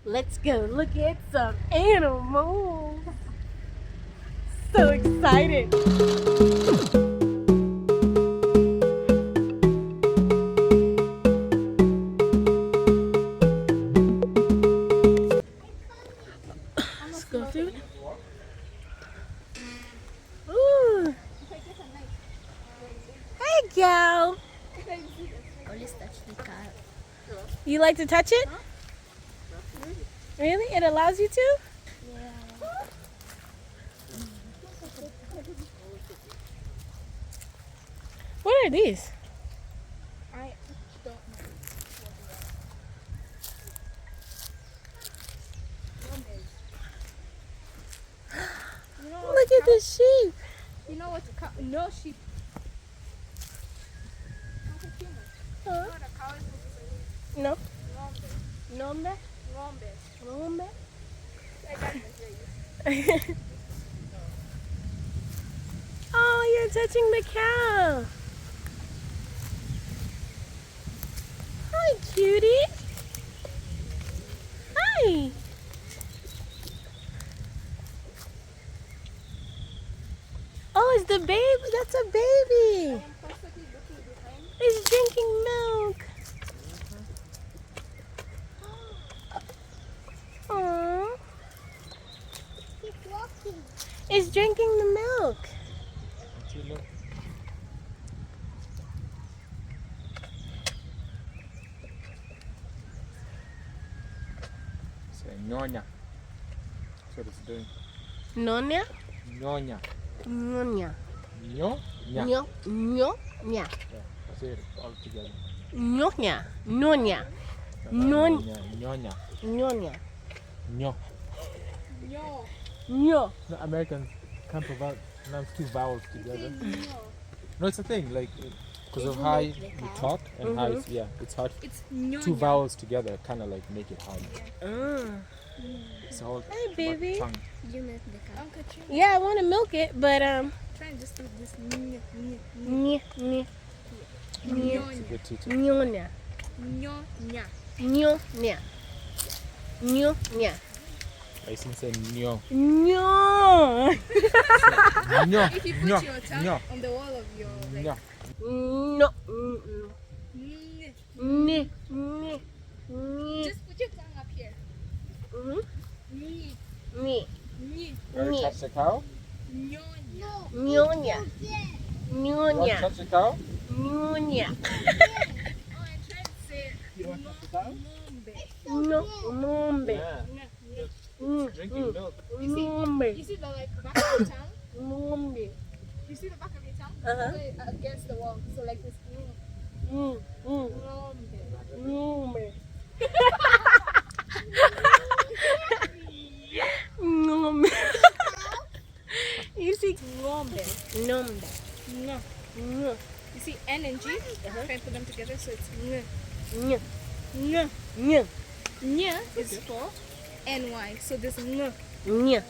Let's go look at some animals. So excited. Let's go through it. Ooh. Hey, gal. Always touch the car. You like to touch it? Really? It allows you to? Yeah. What are these? I don't know. You know what? Look at the sheep. You know what? No sheep. Huh? You know what a cow is? No. Rombe. Nombe? Rombe. Nombe? I can't even hear you. Oh, you're touching the cow. Hi, cutie. Hi. Oh, it's the baby. That's a baby. I'm constantly looking behind. It's drinking milk. Aww. Keep walking. It's drinking the milk. Say nyonya. That's what it's doing. Nonya? Nyonya. Nonya. Nyo? Nya. Nyo. Nyo. Nya. Yeah, say it all together. Nyonya. Nonya. Non- Nyonya. Nyonya. Nyo. No. Nyo. No, Americans can't pronounce two vowels together. No, it's a thing, like, because of how you talk and how it's, yeah, it's hard. It's nyonya. Two vowels together kind of like make it hard. Mm. It's all Hey, about baby. tongue. You milk the cow. Uncle Chin. Yeah, I want to milk it, but Try and just do this. Nya. Nya. It's a bit too tough. Nyonya. Nyonya. Nyonya. Nyonya. I seem say nyo. Nyo. Nyo. If you put Nyo. your tongue Nyo. on the wall of your like, Nyo. No. Mm-mm. mm, Nye. Nye. Nye. just put your tongue up here. Mhm. Nye. Nye. Nye. Want to Nye. touch the cow? Nyonya. Nyonya. You want to Nyonya. touch the cow? Nyonya. Oh, I tried to say You want to touch the cow? mombe. No. Mombe. Yeah. Drinking milk. Mombe. You see the like back of your tongue? Mombe. You see the back of your tongue? Uh-huh. Put it against the wall. So like this. Mombe. Mombe. Nombe. You see? Mombe. Nombe. No. No. You see N and G? Try and put them together so it's N. No. N. No. N is for NY. So this N. No. No.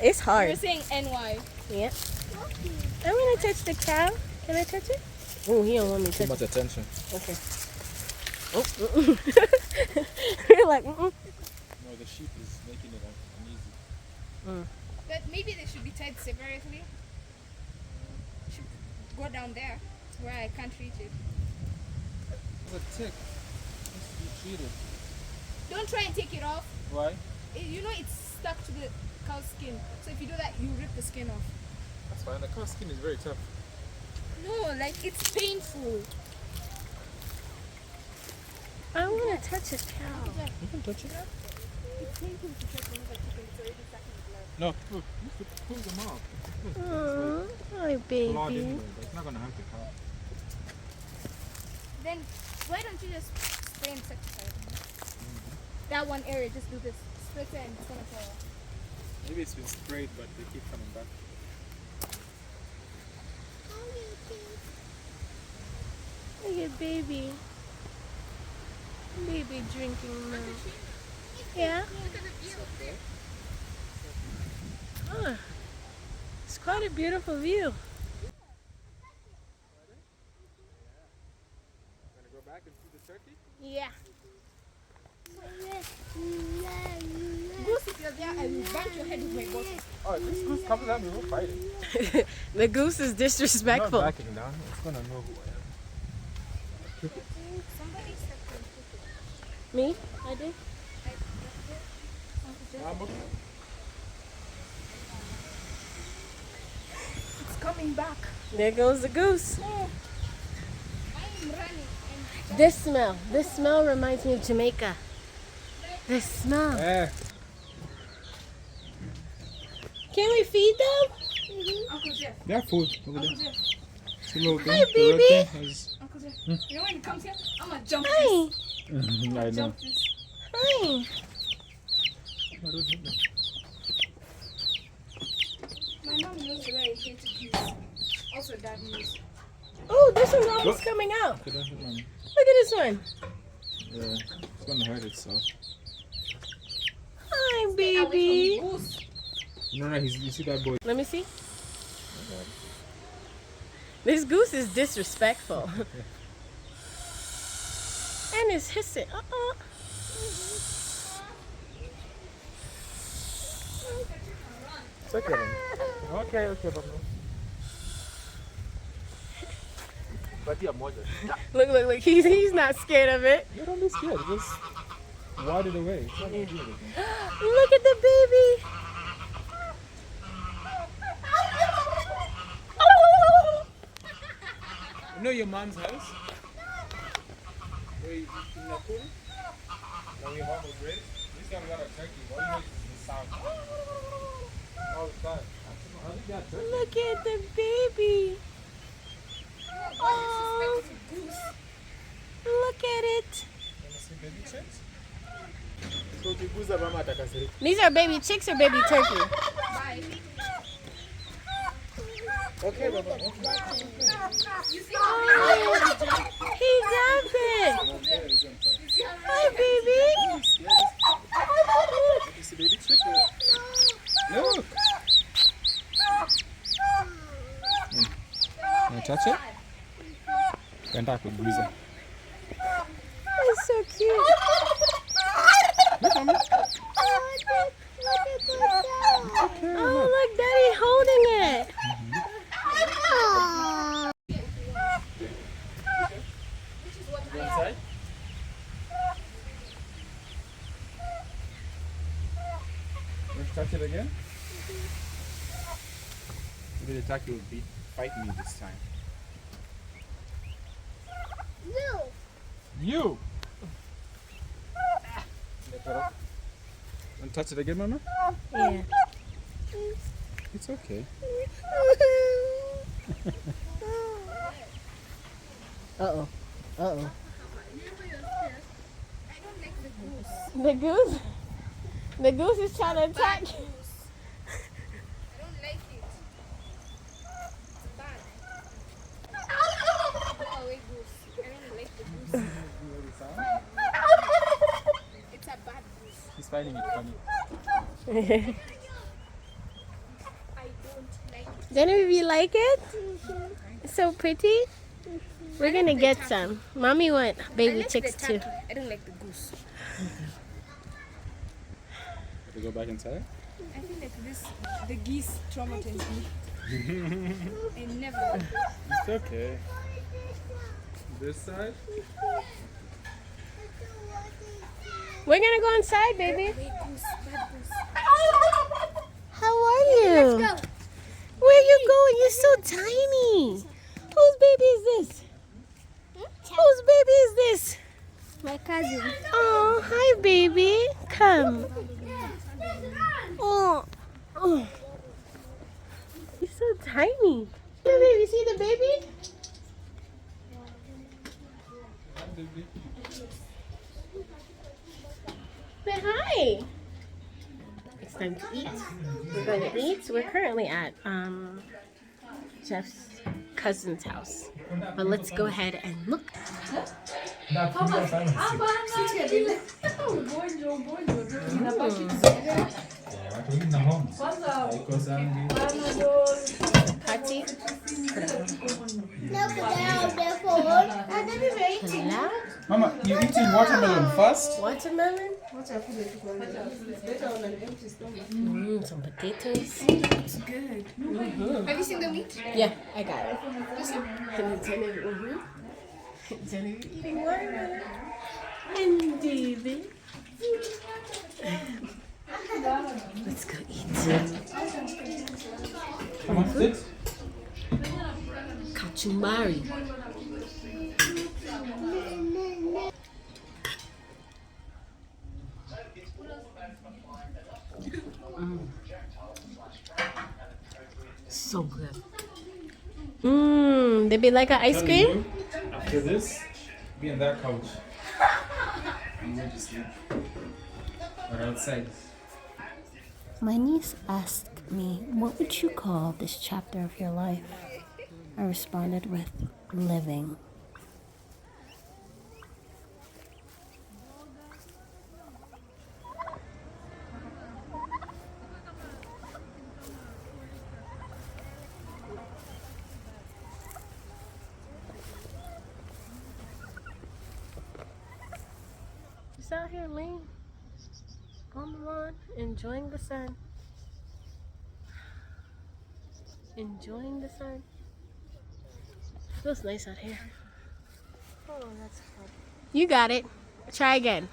It's You're hard. saying NY. Yeah. I'm gonna touch the cow. Can I touch it? Oh, he don't want me to Too touch much attention. it. Okay. Oh. You're like, mm-mm. No, the sheep is making it uneasy. But maybe they should be tied separately. Should go down there where I can't reach it. It's a tick. Needs to be treated. Don't try and take it off. Why? You know it's stuck to the cow's skin. So if you do that, you rip the skin off. That's fine. The cow's skin is very tough. No, like it's painful. I want to touch a cow. You can touch it. It's painful to touch another chicken. It's already stuck in the blood. No, look. You could pull them off. Oh, my Clawed baby. anyway, but it's not going to hurt the cow. Then why don't you just spray insecticide? That one area, just do this. Spray it and it's gonna fall off. Maybe it's been sprayed, but they keep coming back. Look at baby. Baby drinking milk. Yeah? Look at the view up there. Oh, it's quite a beautiful view. Gonna go back and see the turkey? Yeah. hit your head with my bottle. Oh, this goose comes down, we will fight it. The goose is Not disrespectful. backing down. It's gonna know who I am. Somebody said to pick it. Me? I did. It's coming back. There goes the goose. I am running. This smell reminds me of Jamaica. This smell. Eh. Can we feed them? Uncle Jeff. They have food over there. Uncle Jeff. It's a little Hi, thing. The baby. red thing has- Uncle Jeff. You know when he comes here, I'm gonna jump Hi. this. I know. Jump this. Hi. No, don't hit me. My mom knows the way I hate geese. Also, dad knows. Oh, this one's almost Look. coming out. Okay, don't hit mommy. Look at this one. Yeah, it's gonna hurt itself. Hi, Away baby. from the goose. No, you see that boy? Let me see. This goose is disrespectful. And it's hissing. It's okay. Okay, Papa. But yeah, more than. Look. He's not scared of it. You don't be scared. Just ward it away. It's not gonna do anything. Look at the baby. You know your mom's house? Where you in Nakuru? Where your mom was raised? This time we got a turkey. What do you make the sound? All the time. I think that turkey. Look at the baby. Oh, look at it. Wanna see baby chicks? So ukiguza mama atakasirika. These are baby chicks or baby turkey? Bye. Okay, Baba. Okay. You see how He jumped it. Okay, jump on. you see how Hi, baby. You see baby chick? Look. Wanna touch it? Can't talk with Goose. It's so cute. Look, mommy. Oh, look, Daddy holding it. Go inside. Let's touch it again. Maybe the turkey will fight me this time. You! Want to touch it again, Mama? Yeah. It's okay. Uh-oh. I don't like the goose. The goose? The goose is trying to attack. Goose. I don't like it. It's bad. Go away, goose. I don't like the goose. It's a bad goose. He's finding it funny. I don't like it. Genevieve, you like it? It's so pretty. We're gonna get some. Mommy want baby chicks too. I don't like the goose. Have to go back inside? I feel like the geese traumatized me. I never like it. It's okay. This side? We're gonna go inside, baby. Bad goose, bad goose. How are you? Let's go. Where are you going? You're so tiny. Whose baby is this? Whose baby is this? My cousin. Oh, hi, baby. Come. Oh. You're so tiny. Hey, baby, see the baby? Say hi. It's time to eat. We're going to eat. We're currently at Jeff's cousin's house. But let's go ahead and look. Party. Hello. Mama, you eating what? watermelon first. Watermelon? Some potatoes. It's good. Have you seen the meat? Yeah, I got it. And Jenny eating watermelon. And David. Let's go eat some What's it? kachumbari. So good. They be like an ice cream? You, after this, be on that couch. I'm going to sleep. Or outside. My niece asked me, what would you call this chapter of your life? I responded with, living. Just out here laying on the lawn, enjoying the sun. Enjoying the sun. Feels nice out here. Oh, that's hard. You got it. Try again.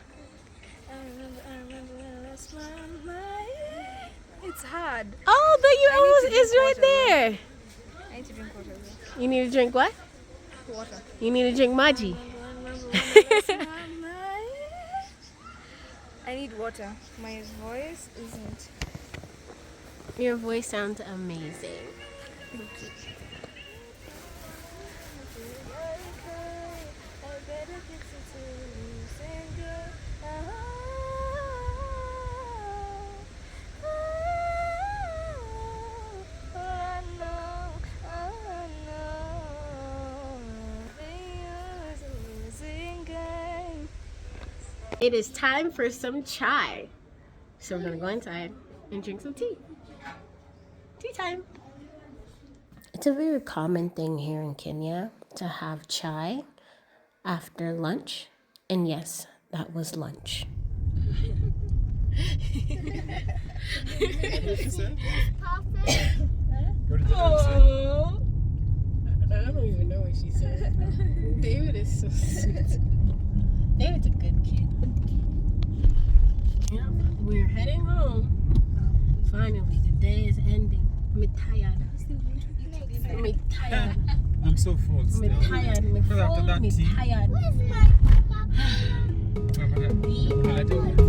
I remember when I lost my mind. It's hard. Oh, but you I need almost to is drink right water, there. I need to drink water. You need to drink what? Water. You need to drink Maji. I need water. My voice isn't. Your voice sounds amazing. It is time for some chai. So we're gonna go inside and drink some tea. Tea time. It's a very common thing here in Kenya to have chai after lunch. And yes, that was lunch. What did she say? What did Oh, I don't even know what she said. David is so sweet. David's a good kid. Yep, we're heading home. Finally, the day is ending. I'm tired. I'm tired. I'm so full still. I'm tired. I'm After that tea. tired. After that,